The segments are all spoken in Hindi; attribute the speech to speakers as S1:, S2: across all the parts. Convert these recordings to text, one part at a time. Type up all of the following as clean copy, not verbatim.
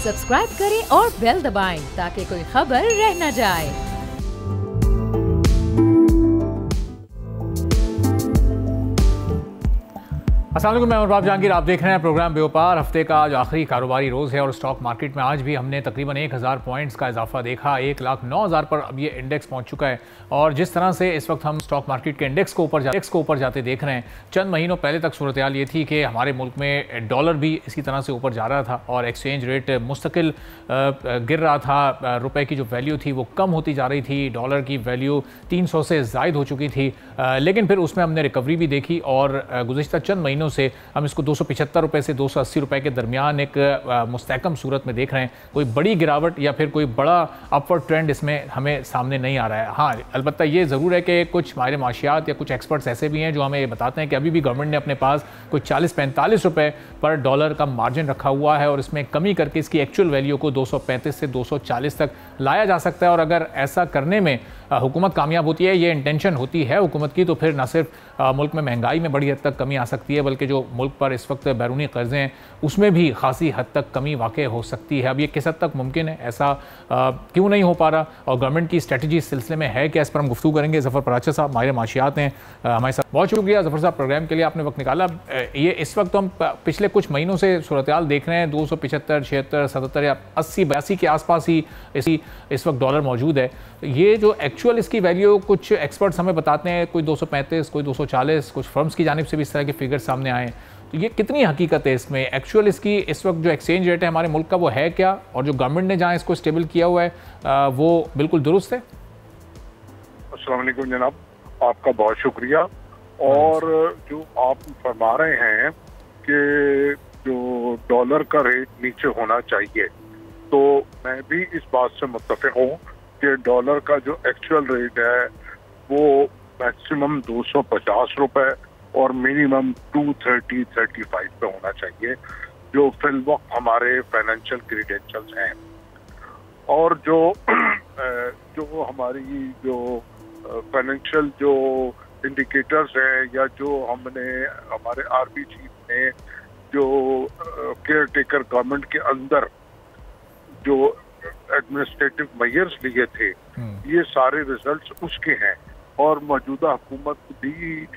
S1: सब्सक्राइब करें और बेल दबाएं ताकि कोई खबर रह न जाए।
S2: अस्सलाम वालेकुम, मैं अमरबाब जहांगीर। आप देख रहे हैं प्रोग्राम व्यापार। हफ्ते का आज आखिरी कारोबारी रोज़ है और स्टॉक मार्केट में आज भी हमने तकरीबन 1000 पॉइंट्स का इजाफा देखा। 1,09,000 पर अब ये इंडेक्स पहुंच चुका है और जिस तरह से इस वक्त हम स्टॉक मार्केट के इंडेक्स को ऊपर जाते देख रहे हैं, चंद महीनों पहले तक सूरत हाल ये थी कि हमारे मुल्क में डॉलर भी इसी तरह से ऊपर जा रहा था और एक्सचेंज रेट मुस्तकिल गिर रहा था। रुपए की जो वैल्यू थी वो कम होती जा रही थी, डॉलर की वैल्यू 300 से ज़ायद हो चुकी थी। लेकिन फिर उसमें हमने रिकवरी भी देखी और गुज़िश्ता चंद महीनों से हम इसको 275 रुपए से 280 रुपए के दरमियान एक मुस्तहकम सूरत में देख रहे हैं। कोई बड़ी गिरावट या फिर कोई बड़ा अपवर्ड ट्रेंड इसमें हमें सामने नहीं आ रहा है। हाँ, अलबत्ता ये ज़रूर है कि कुछ माहिर माशियात या कुछ एक्सपर्ट्स ऐसे भी हैं जो हमें ये बताते हैं कि अभी भी गवर्नमेंट ने अपने पास कोई 40-45 रुपए पर डॉलर का मार्जिन रखा हुआ है और इसमें कमी करके इसकी एक्चुअल वैल्यू को 235 से 240 तक लाया जा सकता है। और अगर ऐसा करने में हुकूमत कामयाब होती है, ये इंटेंशन होती है हुकूमत की, तो फिर न सिर्फ मुल्क में महंगाई में बड़ी हद तक कमी आ सकती है बल्कि जो मुल्क पर इस वक्त बैरूनी कर्जे हैं उसमें भी खासी हद तक कमी वाक़ई हो सकती है। अब ये किस हद तक मुमकिन है, ऐसा क्यों नहीं हो पा रहा और गवर्नमेंट की स्ट्रेटजी इस सिलसिले में है क्या, इस पर हम गुफ्तगू करेंगे। ज़फ़र पराचा साहब माहिर माशियात हैं हमारे साथ। बहुत शुक्रिया ज़फ़र साहब, प्रोग्राम के लिए आपने वक्त निकाला। ये इस वक्त हम पिछले कुछ महीनों से सूरत हाल देख रहे हैं, 275, 76, 77 या 80, 82 के आसपास ही इस वक्त डॉलर मौजूद है। ये जो एक्चुअल इसकी वैल्यू कुछ एक्सपर्ट्स हमें बताते हैं, कोई 235, कोई 240, कुछ फर्म्स की जानिब से भी इस तरह के फिगर सामने आए। तो ये कितनी हकीकत है इसमें, एक्चुअल इसकी इस वक्त जो एक्सचेंज रेट है हमारे मुल्क का वो है क्या, और जो गवर्नमेंट ने जहाँ इसको स्टेबल किया हुआ है वो बिल्कुल दुरुस्त है?
S3: अस्सलाम वालेकुम जनाब, आपका बहुत शुक्रिया। और जो आप फरमा रहे हैं कि जो डॉलर का रेट नीचे होना चाहिए, तो मैं भी इस बात से मुत्तफिक हूँ कि डॉलर का जो एक्चुअल रेट है वो मैक्सिमम 250 रुपए और मिनिमम 230-35 पे होना चाहिए, जो फिल वक्त हमारे फाइनेंशियल क्रीडेंशियल्स हैं। और जो हमारी जो फाइनेंशियल जो इंडिकेटर्स हैं या जो हमने हमारे आरबी चीफ ने जो केयर टेकर गवर्नमेंट के अंदर जो एडमिनिस्ट्रेटिव मेजर्स लिए थे, ये सारे रिजल्ट्स उसके हैं। और मौजूदा हुकूमत भी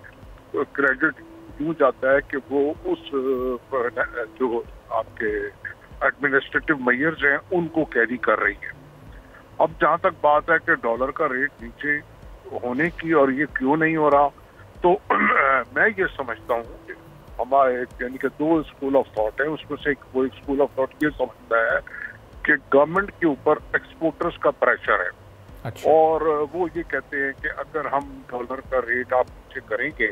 S3: क्रेडिट क्यों जाता है कि वो उस जो आपके एडमिनिस्ट्रेटिव मेजर्स हैं उनको कैरी कर रही है। अब जहाँ तक बात है कि डॉलर का रेट नीचे होने की और ये क्यों नहीं हो रहा, तो मैं ये समझता हूँ कि हमारे यानी कि दो स्कूल ऑफ थॉट है, उसमें से वो एक स्कूल ऑफ थॉट ये समझता है कि गवर्नमेंट के ऊपर एक्सपोर्टर्स का प्रेशर है। अच्छा। और वो ये कहते हैं कि अगर हम डॉलर का रेट आप नीचे करेंगे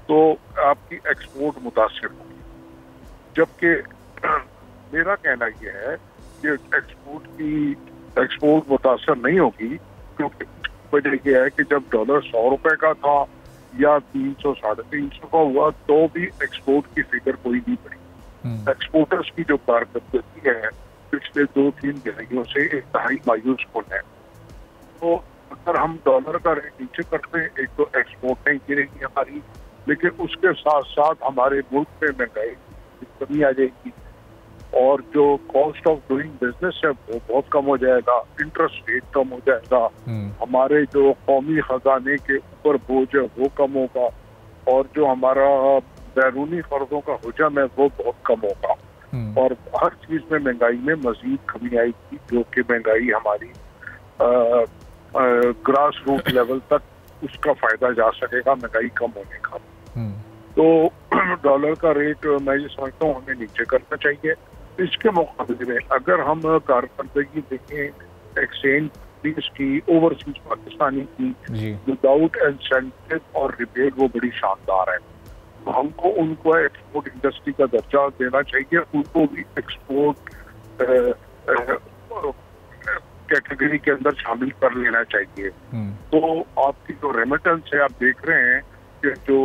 S3: तो आपकी एक्सपोर्ट मुतासिर होगी, जबकि मेरा कहना यह है कि एक्सपोर्ट मुतासर नहीं होगी, क्योंकि वजह यह है कि जब डॉलर 100 रुपए का था या 300, 350 का हुआ तो भी एक्सपोर्ट की फिगर कोई नहीं पड़ी। एक्सपोर्टर्स की जो कारकर्दगी है पिछले 2-3 दहाइयों से इंतहाई मायूस कुन है। तो अगर हम डॉलर का रेट नीचे करते हैं, एक तो एक्सपोर्ट नहीं गिरेगी हमारी, लेकिन उसके साथ साथ हमारे मुल्क में महंगाई की कमी आ जाएगी और जो कॉस्ट ऑफ डूइंग बिजनेस है वो बहुत कम हो जाएगा, इंटरेस्ट रेट कम हो जाएगा, हमारे जो कौमी खजाने के ऊपर बोझ है वो कम होगा और जो हमारा बैरूनी कर्जों का हुजम है वो बहुत कम होगा और हर चीज में महंगाई में मजीद कमी आएगी, जो कि महंगाई हमारी ग्रास रूट लेवल तक उसका फायदा जा सकेगा महंगाई कम होने का। तो डॉलर का रेट मैं ये समझता हूँ हमें नीचे करना चाहिए। इसके मुकाबले में अगर हम कारकर्दगी देखें एक्सचेंज की ओवरसीज पाकिस्तानी की विदाउट इंसेंटिव और रिबेट, वो बड़ी शानदार है। तो हमको उनको एक्सपोर्ट इंडस्ट्री का दर्जा देना चाहिए, उनको भी एक्सपोर्ट कैटेगरी के अंदर शामिल कर लेना चाहिए। तो आपकी जो रेमिटेंस है आप देख रहे हैं कि जो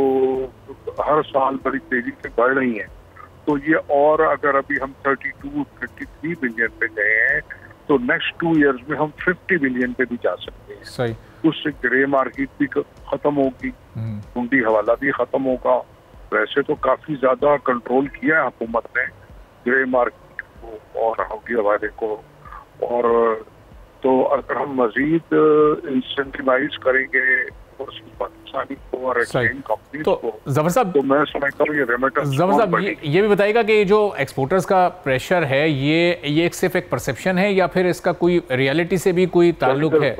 S3: हर साल बड़ी तेजी से बढ़ रही है, तो ये और अगर अभी हम 32-33 बिलियन पे गए हैं तो नेक्स्ट 2 इयर्स में हम 50 बिलियन पे भी जा सकते हैं। सही। उससे ग्रे मार्केट भी खत्म होगी, हुंडी हवाला भी खत्म होगा। वैसे तो काफी ज्यादा कंट्रोल किया है हुकूमत ने ग्रे मार्केट को और सऊदी अरब को, और तो अगर हम मजीद इंसेंटिवाइज करेंगे पाकिस्तानी को और एक्सचेंज कंपनी
S2: तो
S3: को,
S2: जफर साहब,
S3: तो मैं समझता हूँ ये रेमिटेंस।
S2: जफर साहब ये भी बताइएगा कि जो एक्सपोर्टर्स का प्रेशर है ये सिर्फ एक परसेप्शन है या फिर इसका कोई रियलिटी से भी कोई ताल्लुक है?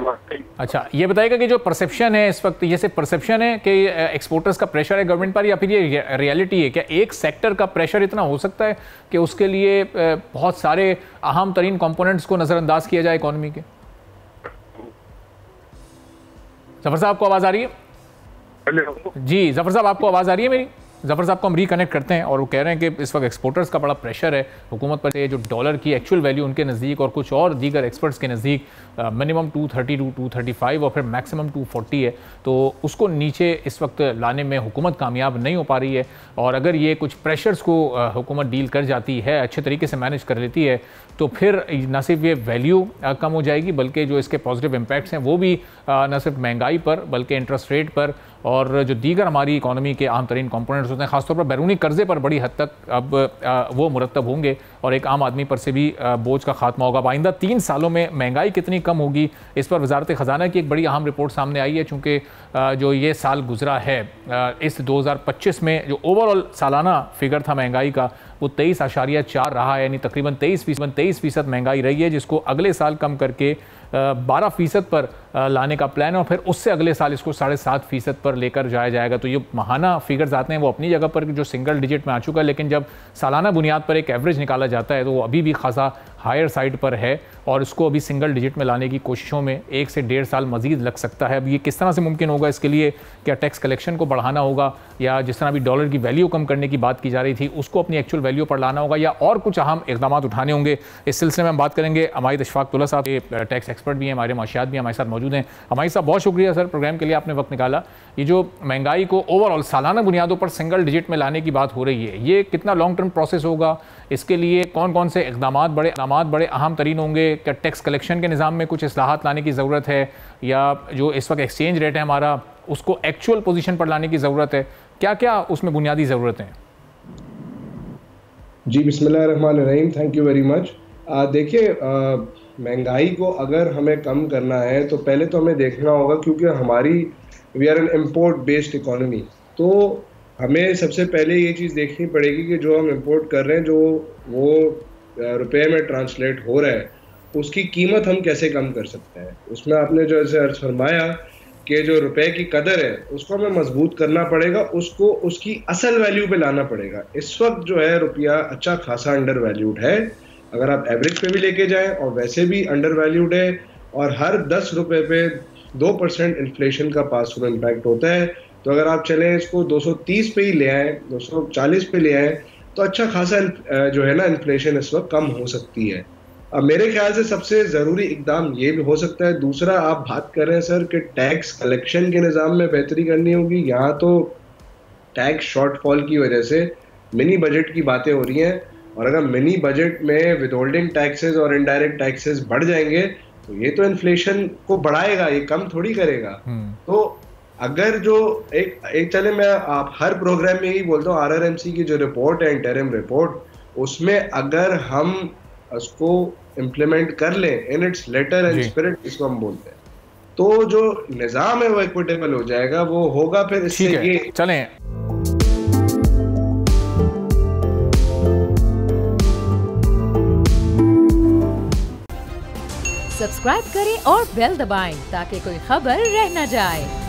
S2: अच्छा, ये बताइएगा कि जो परसेप्शन है इस वक्त, ये सिर्फ परसेप्शन है कि एक्सपोर्टर्स का प्रेशर है गवर्नमेंट पर, या फिर ये रियलिटी है? क्या एक सेक्टर का प्रेशर इतना हो सकता है कि उसके लिए बहुत सारे अहम तरीन कंपोनेंट्स को नज़रअंदाज किया जाए इकॉनमी के? जफर साहब को आवाज़ आ रही है? जी जफर साहब, आपको आवाज़ आ रही है मेरी? जफर साहब को हम रिकनेक्ट करते हैं और वो कह रहे हैं कि इस वक्त एक्सपोर्टर्स का बड़ा प्रेशर है हुकूमत पर। ये जो डॉलर की एक्चुअल वैल्यू उनके नज़दीक और कुछ और दीगर एक्सपर्ट्स के नज़दीक मिनिमम 230 टू 235 और फिर मैक्सिमम 240 है, तो उसको नीचे इस वक्त लाने में हुकूमत कामयाब नहीं हो पा रही है। और अगर ये कुछ प्रेशर्स को हुकूमत डील कर जाती है, अच्छे तरीके से मैनेज कर लेती है, तो फिर न सिर्फ ये वैल्यू कम हो जाएगी बल्कि जो इसके पॉजिटिव इम्पैक्ट्स हैं वो भी न सिर्फ महंगाई पर बल्कि इंटरेस्ट रेट पर और जो दीगर हमारी इकॉनमी के आम तरीन कंपोनेंट्स होते हैं, खासतौर पर बैरूनी कर्जे पर बड़ी हद तक अब वो मुरतब होंगे और एक आम आदमी पर से भी बोझ का खात्मा होगा। आइंदा 3 सालों में महंगाई कितनी कम होगी, इस पर वजारत ख़जाना की एक बड़ी अहम रिपोर्ट सामने आई है। चूँकि जो ये साल गुजरा है, इस 2025 में जो ओवरऑल सालाना फिगर था महंगाई का वो 23.4 रहा है, यानी तकरीबन 23% महंगाई रही है, जिसको अगले साल कम करके 12% पर लाने का प्लान है और फिर उससे अगले साल इसको 7.5% पर लेकर जाया जाएगा। तो ये माहाना फिगर्स आते हैं वो अपनी जगह पर जो सिंगल डिजिट में आ चुका है, लेकिन जब सालाना बुनियाद पर एक एवरेज निकाला जाता है तो वो अभी भी खासा हायर साइड पर है और इसको अभी सिंगल डिजिट में लाने की कोशिशों में 1 से 1.5 साल मजीद लग सकता है। अब ये किस तरह से मुमकिन होगा, इसके लिए क्या टैक्स कलेक्शन को बढ़ाना होगा या जिस तरह अभी डॉलर की वैल्यू कम करने की बात की जा रही थी उसको अपनी एक्चुअल वैल्यू पर लाना होगा या और कुछ अहम इकदाम उठाने होंगे। इस सिलसिले में हम बात करेंगे। हमारे इशफाक साहब टैक्स एक्सपर्ट भी हैं, हमारे माशियात भी हमारे साथ मौजूद हैं। हमारे साथ बहुत शुक्रिया सर प्रोग्राम के लिए, आपने वक्त निकाला। ये जो महंगाई को ओवरऑल सालाना बुनियादों पर सिंगल डिजिट में लाने की बात हो रही है, ये कितना लॉन्ग टर्म प्रोसेस होगा, इसके लिए कौन कौन से इकदाम बड़े अहम तरीन होंगे? क्या टैक्स कलेक्शन के निज़ाम में कुछ इस्लाहात लाने की ज़रूरत है या जो इस वक्त एक्सचेंज रेट है हमारा उसको एक्चुअल पोजीशन पर लाने की ज़रूरत है? क्या क्या उसमें बुनियादी ज़रूरतें हैं?
S4: जी बिस्मिल्लाहिर्रहमानिर्रहीम, थैंक यू वेरी मच। देखिए, महंगाई को अगर हमें कम करना है तो पहले तो हमें देखना होगा, क्योंकि हमारी we are an import based economy, तो हमें सबसे पहले ये चीज़ देखनी पड़ेगी कि जो हम इम्पोर्ट कर रहे हैं जो वो रुपए में ट्रांसलेट हो रहा है उसकी कीमत हम कैसे कम कर सकते हैं। उसमें आपने जो ऐसे अर्ज फरमाया कि जो रुपए की कदर है उसको हमें मजबूत करना पड़ेगा, उसको उसकी असल वैल्यू पे लाना पड़ेगा। इस वक्त जो है रुपया अच्छा खासा अंडर वैल्यूड है, अगर आप एवरेज पे भी लेके जाएं और वैसे भी अंडर वैल्यूड है, और हर 10 रुपए पे 2% इन्फ्लेशन का पास थ्रू इम्पैक्ट होता है। तो अगर आप चलें इसको 230 पे ही ले आएँ, 240 पे ले आएँ, तो अच्छा खासा जो है ना इन्फ्लेशन इस वक्त कम हो सकती है। अब मेरे ख्याल से सबसे ज़रूरी इकदाम ये भी हो सकता है। दूसरा, आप बात कर रहे हैं सर कि टैक्स कलेक्शन के निज़ाम में बेहतरी करनी होगी। यहाँ तो टैक्स शॉर्टफॉल की वजह से मिनी बजट की बातें हो रही हैं, और अगर मिनी बजट में विदहोल्डिंग टैक्सेस और इनडायरेक्ट टैक्सेस बढ़ जाएंगे तो ये तो इन्फ्लेशन को बढ़ाएगा, ये कम थोड़ी करेगा। तो अगर जो एक चले, मैं आप हर प्रोग्राम में यही बोलता हूँ, RRMC की जो रिपोर्ट है, इंटरिम रिपोर्ट, उसमें अगर हम उसको इम्प्लीमेंट कर लें in its letter and spirit, इसको हम बोलते हैं, तो जो निज़ाम है वो इक्विटेबल हो जाएगा, वो होगा। फिर इससे ये
S2: चलें
S1: सब्सक्राइब करें और बेल दबाएं ताकि कोई खबर रह न जाए।